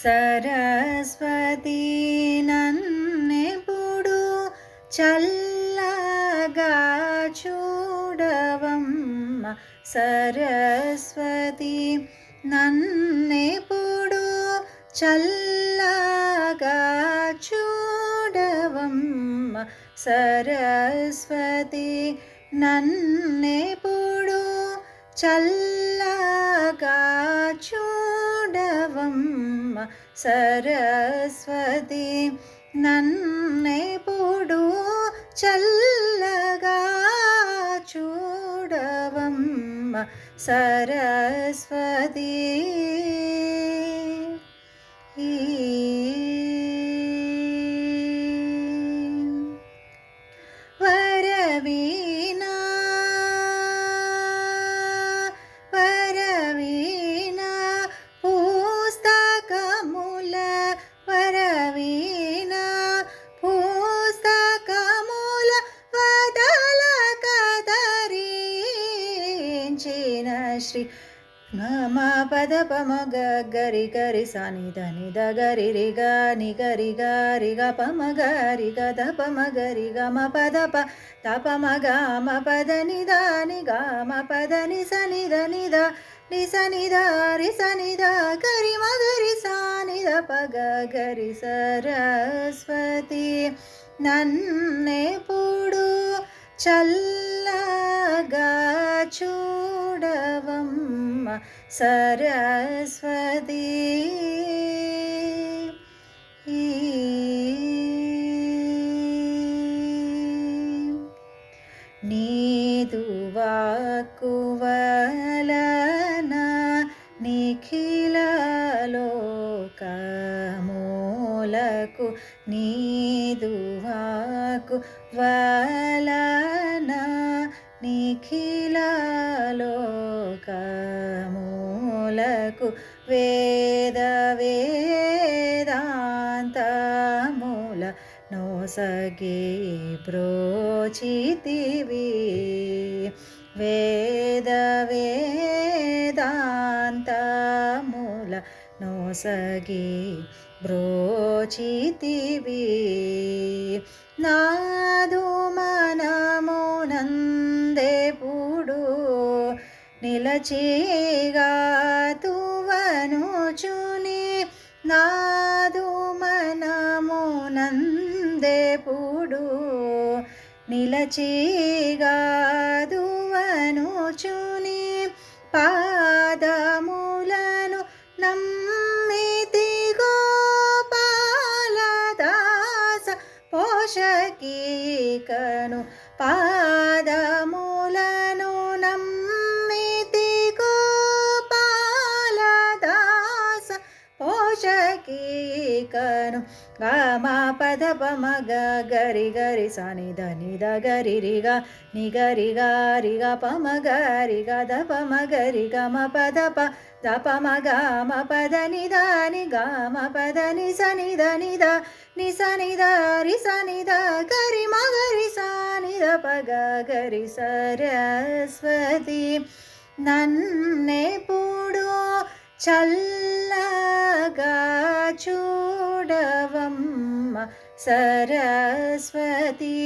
సరస్వతి నన్నెప్పుడు చల్లగా చూడవమ్మ. సరస్వతి నన్నెప్పుడు చల్లగా చూడవమ్మ. సరస్వతి నన్నెప్పుడు చల్లగా చూడవమ్మ. సరస్వతి నన్నెప్పుడు చల్లగా చూడవమ్మ. సరస్వతి వరవీణా వరవీణా పుస్తకముల వరవీణా పుస్తకముల వదల కదరించిన శ్రీ మమ పద పమ గరి గరి సని ధని ద గరి రి గ ని గరి గ రి గ పమ గరి గ ద పమ గరి గ మ పద ప ద పమ గ మ పద ని ద ని గ మ పద ని సని ద ని ద ని సని ద రి సని ద గరి మ గరి సని ద ప గ గరి. సరస్వతి నన్నెప్పుడు చల్లగా చూడవమ్మ. సరస్వతి నీదు వాక్కు వలన నిఖిల లోకములకు నీదు వాక్కు వలన నిఖిల లోకములకు వేద వేదాంతముల నొసగి బ్రోచితివి. వేద వేదాంతముల నొసగి బ్రోచితివి. నాదు మనమునందెప్పుడు నిలచిగా తువనుచుని. నాదు మనమునందెప్పుడు నిలచిగా తువనుచుని. పాదములను నమ్మితి గోపాలదాస పోషకీకను. పాదములను నమ్మితి గోపాలదాస పోషకీకను. గమ పద పమ గ గరి గరి సని ధని ద గరి రి గ ని గరి గ రి గ పమ గరి గ ద పమ గరి గ మ పద ప ద పమ గ మ పద ని ద ని గ మ పద ని సని ద ని ద ని సని ద రి సని ద గరి మ గరి సని ద ప గ గరి. సరస్వతి నన్నెప్పుడు చల్లగా చూడవమ్మ. సరస్వతి